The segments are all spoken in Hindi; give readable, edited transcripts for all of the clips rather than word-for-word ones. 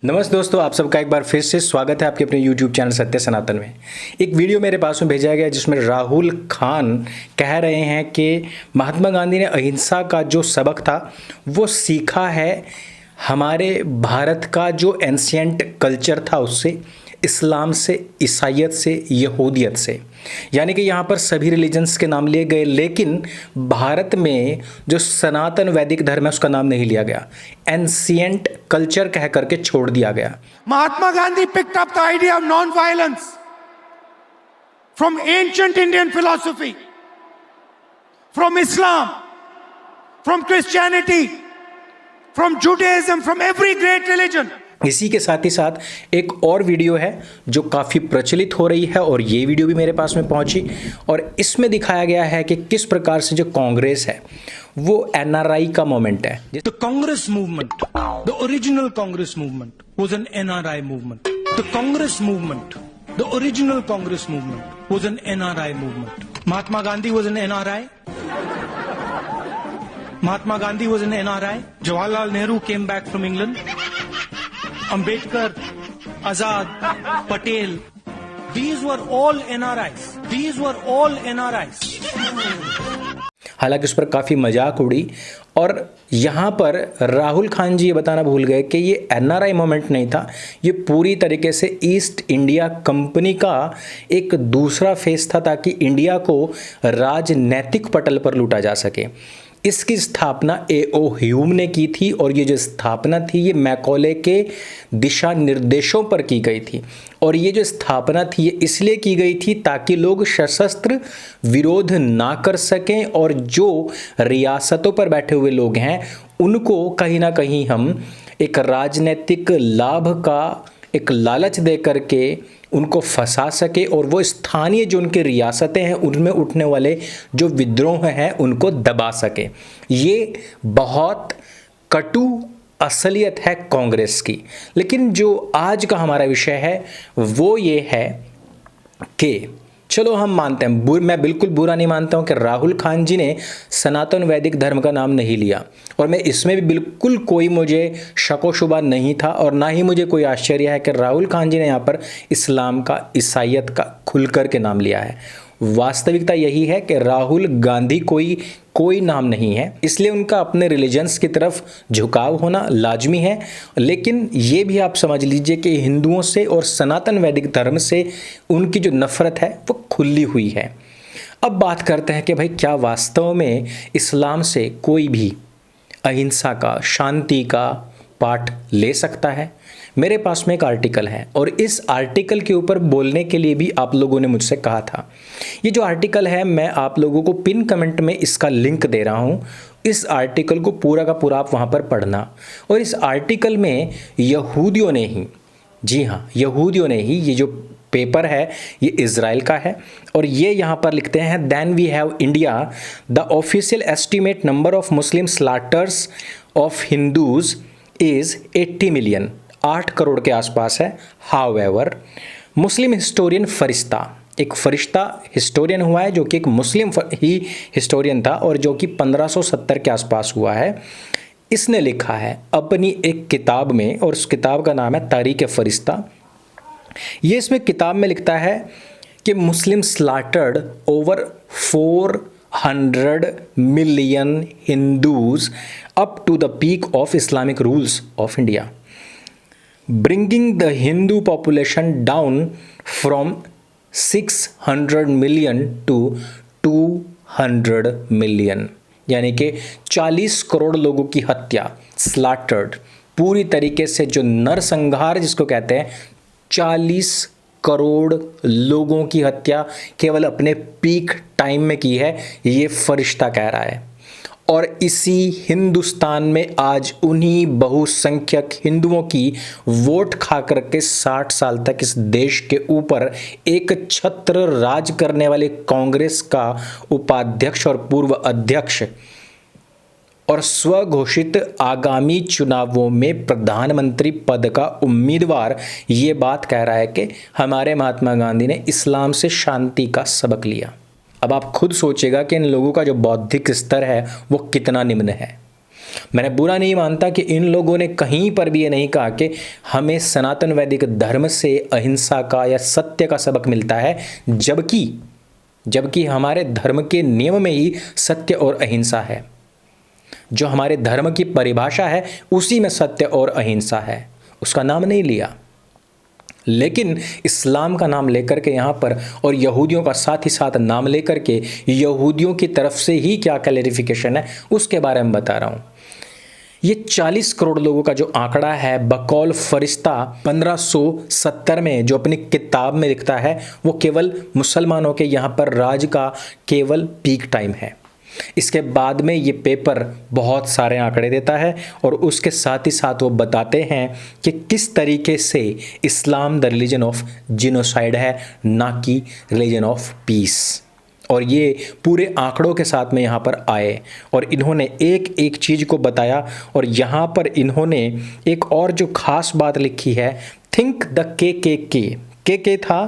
नमस्ते दोस्तों, आप सबका एक बार फिर से स्वागत है आपके अपने YouTube चैनल सत्य सनातन में। एक वीडियो मेरे पास में भेजा गया जिसमें राहुल खान कह रहे हैं कि महात्मा गांधी ने अहिंसा का जो सबक था वो सीखा है हमारे भारत का जो एंशिएंट कल्चर था उससे, इस्लाम से, ईसाइयत से, यहूदियत से। यानी कि यहाँ पर सभी रिलीजन्स के नाम लिए गए, लेकिन भारत में जो सनातन वैदिक धर्म है उसका नाम नहीं लिया गया, एंशिएंट कल्चर कह करके छोड़ दिया गया। Mahatma Gandhi picked up the idea of non-violence from ancient Indian philosophy, from Islam, from Christianity, from Judaism, from every great religion. इसी के साथ ही साथ एक और वीडियो है जो काफ़ी प्रचलित हो रही है और ये वीडियो भी मेरे पास में पहुंची और इसमें दिखाया गया है कि किस प्रकार से जो कांग्रेस है वो एनआरआई का मोमेंट है। The Congress movement, the original Congress movement was an NRI movement. The Congress movement, the original Congress movement was an NRI movement. Mahatma Gandhi was an NRI. Mahatma Gandhi was an NRI. Jawaharlal Nehru came back from England. Ambedkar, Azad, Patel, these were all NRIs. These were all NRIs. हालांकि उस पर काफ़ी मजाक उड़ी और यहाँ पर राहुल खान जी ये बताना भूल गए कि ये एनआरआई मोमेंट नहीं था, ये पूरी तरीके से ईस्ट इंडिया कंपनी का एक दूसरा फेस था ताकि इंडिया को राजनैतिक पटल पर लूटा जा सके। इसकी स्थापना ए.ओ. ह्यूम ने की थी और ये जो स्थापना थी ये मैकॉले के दिशा निर्देशों पर की गई थी और ये जो स्थापना थी ये इसलिए की गई थी ताकि लोग सशस्त्र विरोध ना कर सकें और जो रियासतों पर बैठे हुए लोग हैं उनको कहीं ना कहीं हम एक राजनीतिक लाभ का एक लालच दे करके उनको फंसा सके और वो स्थानीय जो उनकी रियासतें हैं उनमें उठने वाले जो विद्रोह हैं उनको दबा सके। ये बहुत कटु असलियत है कांग्रेस की। लेकिन जो आज का हमारा विषय है वो ये है कि चलो हम मानते हैं, मैं बिल्कुल बुरा नहीं मानता हूं कि राहुल खान जी ने सनातन वैदिक धर्म का नाम नहीं लिया और मैं इसमें भी बिल्कुल कोई मुझे शको शुबा नहीं था और ना ही मुझे कोई आश्चर्य है कि राहुल खान जी ने यहाँ पर इस्लाम का, ईसाइयत का खुल कर के नाम लिया है। वास्तविकता यही है कि राहुल गांधी कोई नाम नहीं है, इसलिए उनका अपने रिलीजन्स की तरफ झुकाव होना लाजमी है। लेकिन ये भी आप समझ लीजिए कि हिंदुओं से और सनातन वैदिक धर्म से उनकी जो नफरत है वो खुली हुई है। अब बात करते हैं कि भाई क्या वास्तव में इस्लाम से कोई भी अहिंसा का, शांति का पाठ ले सकता है? मेरे पास में एक आर्टिकल है और इस आर्टिकल के ऊपर बोलने के लिए भी आप लोगों ने मुझसे कहा था। ये जो आर्टिकल है मैं आप लोगों को पिन कमेंट में इसका लिंक दे रहा हूँ। इस आर्टिकल को पूरा का पूरा आप वहाँ पर पढ़ना और इस आर्टिकल में यहूदियों ने ही, जी हाँ यहूदियों ने ही, ये जो पेपर है ये इज़राइल का है और ये यहाँ पर लिखते हैं then we have India the official estimate number of Muslim slaughters of Hindus is 80 million, 8 crore के आसपास है। हाउएवर मुस्लिम हिस्टोरियन फरिश्ता, एक फरिश्ता हिस्टोरियन हुआ है जो कि एक मुस्लिम ही हिस्टोरियन था और जो कि 1570 के आसपास हुआ है। इसने लिखा है अपनी एक किताब में और उस किताब का नाम है तारीख फरिश्ता। ये इसमें किताब में लिखता है कि Muslim slaughtered over 400 million Hindus up to the peak of Islamic rules of India, bringing the Hindu population down from 600 million to 200 million, यानी कि 40 करोड़ लोगों की हत्या, स्लॉटर्ड, पूरी तरीके से जो नरसंहार जिसको कहते हैं, 40 करोड़ लोगों की हत्या केवल अपने पीक टाइम में की है, ये फरिश्ता कह रहा है। और इसी हिंदुस्तान में आज उन्हीं बहुसंख्यक हिंदुओं की वोट खा करके 60 साल तक इस देश के ऊपर एक छत्र राज करने वाले कांग्रेस का उपाध्यक्ष और पूर्व अध्यक्ष और स्वघोषित आगामी चुनावों में प्रधानमंत्री पद का उम्मीदवार ये बात कह रहा है कि हमारे महात्मा गांधी ने इस्लाम से शांति का सबक लिया। अब आप खुद सोचेगा कि इन लोगों का जो बौद्धिक स्तर है वो कितना निम्न है। मैंने बुरा नहीं मानता कि इन लोगों ने कहीं पर भी ये नहीं कहा कि हमें सनातन वैदिक धर्म से अहिंसा का या सत्य का सबक मिलता है, जबकि हमारे धर्म के नियम में ही सत्य और अहिंसा है। जो हमारे धर्म की परिभाषा है उसी में सत्य और अहिंसा है, उसका नाम नहीं लिया। लेकिन इस्लाम का नाम लेकर के यहाँ पर और यहूदियों का साथ ही साथ नाम लेकर के यहूदियों की तरफ से ही क्या क्लैरिफिकेशन है उसके बारे में बता रहा हूँ। ये 40 करोड़ लोगों का जो आंकड़ा है बकौल फरिश्ता 1570 में जो अपनी किताब में लिखता है, वो केवल मुसलमानों के यहाँ पर राज का केवल पीक टाइम है। इसके बाद में ये पेपर बहुत सारे आंकड़े देता है और उसके साथ ही साथ वो बताते हैं कि किस तरीके से इस्लाम द रिलीजन ऑफ जिनोसाइड है, ना कि रिलीजन ऑफ पीस। और ये पूरे आंकड़ों के साथ में यहाँ पर आए और इन्होंने एक एक चीज़ को बताया। और यहाँ पर इन्होंने एक और जो खास बात लिखी है, थिंक द के था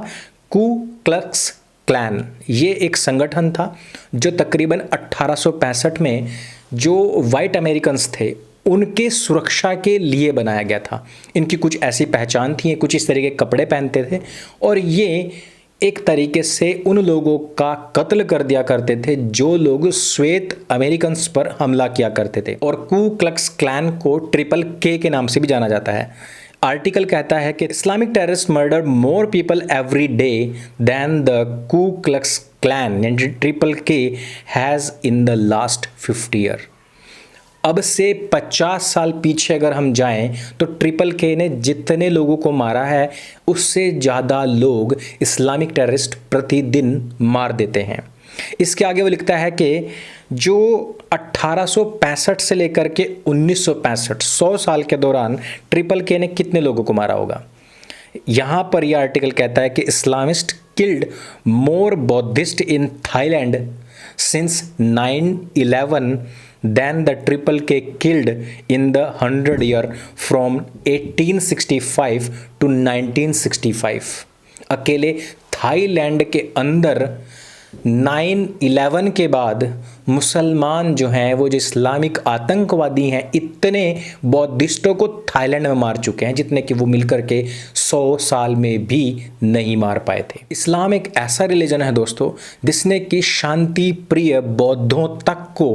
कू क्लक्स क्लैन। ये एक संगठन था जो तकरीबन 1865 में जो वाइट अमेरिकन्स थे उनके सुरक्षा के लिए बनाया गया था। इनकी कुछ ऐसी पहचान थी, कुछ इस तरह के कपड़े पहनते थे और ये एक तरीके से उन लोगों का कत्ल कर दिया करते थे जो लोग श्वेत अमेरिकन्स पर हमला किया करते थे। और कू क्लक्स क्लैन को ट्रिपल के नाम से भी जाना जाता है। आर्टिकल कहता है कि Islamic terrorist murder more people every day than the Ku Klux Klan यानी triple K has in the last 50 year. अब से 50 साल पीछे अगर हम जाएं तो ट्रिपल के ने जितने लोगों को मारा है उससे ज़्यादा लोग इस्लामिक टेररिस्ट प्रतिदिन मार देते हैं। इसके आगे वो लिखता है कि जो 1865 से लेकर के 1965 100 साल के दौरान ट्रिपल के ने कितने लोगों को मारा होगा। यहाँ पर यह आर्टिकल कहता है कि Islamist killed more Buddhist in Thailand since 9/11 than the triple K killed in the 100 year from 1865 to 1965। अकेले थाईलैंड के अंदर 9/11 के बाद मुसलमान जो हैं वो जो इस्लामिक आतंकवादी हैं इतने बौद्धिस्टों को थाईलैंड में मार चुके हैं जितने कि वो मिलकर के 100 साल में भी नहीं मार पाए थे। इस्लाम एक ऐसा रिलीजन है दोस्तों जिसने कि शांति प्रिय बौद्धों तक को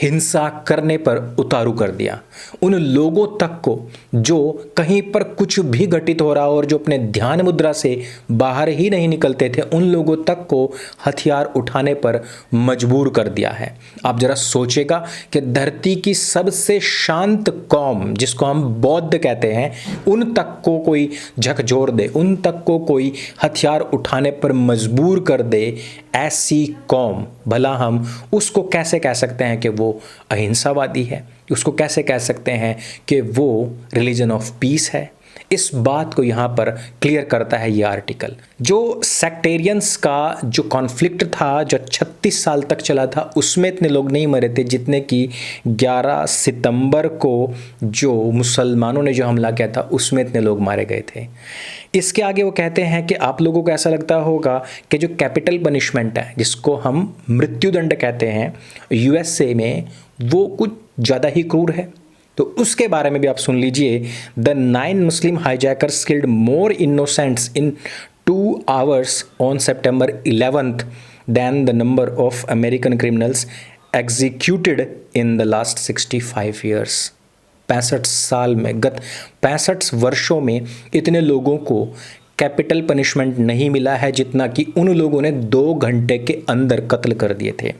हिंसा करने पर उतारू कर दिया। उन लोगों तक को जो कहीं पर कुछ भी घटित हो रहा हो और जो अपने ध्यान मुद्रा से बाहर ही नहीं निकलते थे उन लोगों तक को हथियार उठाने पर मजबूर कर दिया है। आप जरा सोचेगा कि धरती की सबसे शांत कौम जिसको हम बौद्ध कहते हैं उन तक को कोई झकझोर दे, उन तक को कोई हथियार उठाने पर मजबूर कर दे, ऐसी कौम भला हम उसको कैसे कह सकते हैं कि वो अहिंसावादी है, उसको कैसे कह सकते हैं कि वो रिलीजन ऑफ पीस है। इस बात को यहाँ पर क्लियर करता है ये आर्टिकल। जो सेक्टेरियंस का जो कॉन्फ्लिक्ट था जो 36 साल तक चला था उसमें इतने लोग नहीं मरे थे जितने कि 11 सितंबर को जो मुसलमानों ने जो हमला किया था उसमें इतने लोग मारे गए थे। इसके आगे वो कहते हैं कि आप लोगों को ऐसा लगता होगा कि जो कैपिटल पनिशमेंट है जिसको हम मृत्युदंड कहते हैं यूएसए में वो कुछ ज़्यादा ही क्रूर है। तो उसके बारे में भी आप सुन लीजिए। The 9 Muslim hijackers killed more innocents in 2 hours on September 11th than the number of American criminals executed in the last 65 years. 65 साल में, गत 65 वर्षों में इतने लोगों को कैपिटल पनिशमेंट नहीं मिला है जितना कि उन लोगों ने 2 घंटे के अंदर कत्ल कर दिए थे।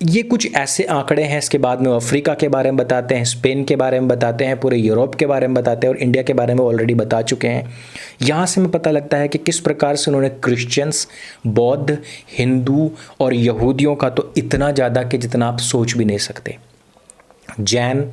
ये कुछ ऐसे आंकड़े हैं। इसके बाद में अफ्रीका के बारे में बताते हैं, स्पेन के बारे में बताते हैं, पूरे यूरोप के बारे में बताते हैं और इंडिया के बारे में ऑलरेडी बता चुके हैं। यहाँ से हमें पता लगता है कि किस प्रकार से उन्होंने क्रिश्चियंस, बौद्ध, हिंदू और यहूदियों का तो इतना ज़्यादा कि जितना आप सोच भी नहीं सकते। जैन,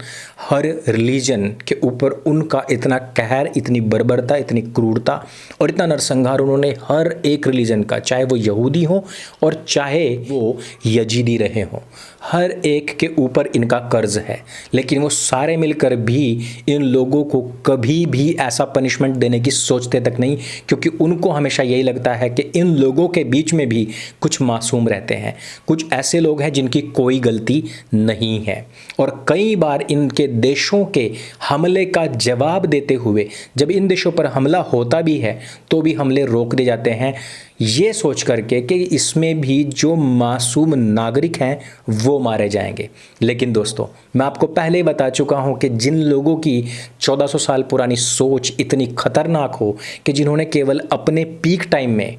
हर रिलीजन के ऊपर उनका इतना कहर, इतनी बर्बरता, इतनी क्रूरता और इतना नरसंहार उन्होंने हर एक रिलीजन का, चाहे वो यहूदी हो और चाहे वो यजीदी रहे हों, हर एक के ऊपर इनका कर्ज है, लेकिन वो सारे मिलकर भी इन लोगों को कभी भी ऐसा पनिशमेंट देने की सोचते तक नहीं, क्योंकि उनको हमेशा यही लगता है कि इन लोगों के बीच में भी कुछ मासूम रहते हैं, कुछ ऐसे लोग हैं जिनकी कोई गलती नहीं है। और कई बार इनके देशों के हमले का जवाब देते हुए जब इन देशों पर हमला होता भी है तो भी हमले रोक दिए जाते हैं, ये सोच करके कि इसमें भी जो मासूम नागरिक हैं वो मारे जाएंगे। लेकिन दोस्तों, मैं आपको पहले ही बता चुका हूं कि जिन लोगों की 1400 साल पुरानी सोच इतनी खतरनाक हो कि जिन्होंने केवल अपने पीक टाइम में,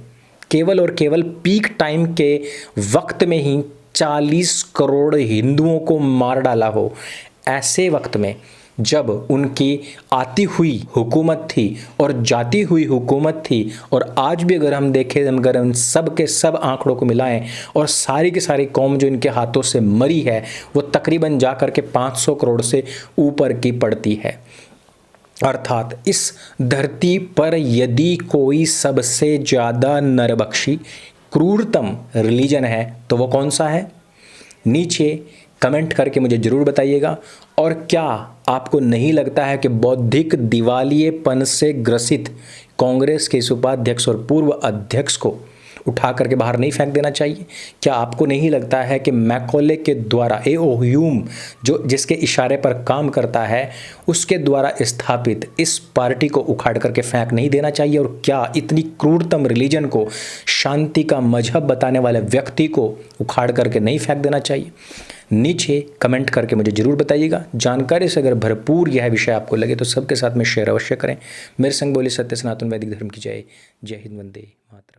केवल और केवल पीक टाइम के वक्त में ही 40 करोड़ हिंदुओं को मार डाला हो, ऐसे वक्त में जब उनकी आती हुई हुकूमत थी और जाती हुई हुकूमत थी, और आज भी अगर हम देखें, अगर हम सब के सब आंकड़ों को मिलाएं और सारी की सारी कौम जो इनके हाथों से मरी है वो तकरीबन जाकर के 500 करोड़ से ऊपर की पड़ती है। अर्थात इस धरती पर यदि कोई सबसे ज़्यादा नरबख्शी, क्रूरतम रिलीजन है तो वो कौन सा है? नीचे कमेंट करके मुझे ज़रूर बताइएगा। और क्या आपको नहीं लगता है कि बौद्धिक दिवालियेपन से ग्रसित कांग्रेस के इस उपाध्यक्ष और पूर्व अध्यक्ष को उठा करके बाहर नहीं फेंक देना चाहिए? क्या आपको नहीं लगता है कि मैकॉले के द्वारा, ए.ओ. ह्यूम जो जिसके इशारे पर काम करता है, उसके द्वारा स्थापित इस पार्टी को उखाड़ करके फेंक नहीं देना चाहिए? और क्या इतनी क्रूरतम रिलीजन को, शांति का मजहब बताने वाले व्यक्ति को उखाड़ करके नहीं फेंक देना चाहिए? नीचे कमेंट करके मुझे ज़रूर बताइएगा। जानकारी से अगर भरपूर यह विषय आपको लगे तो सबके साथ में शेयर अवश्य करें। मेरे संग बोली सत्य सनातन वैदिक धर्म की जय। जय हिंद, वंदे मातरम।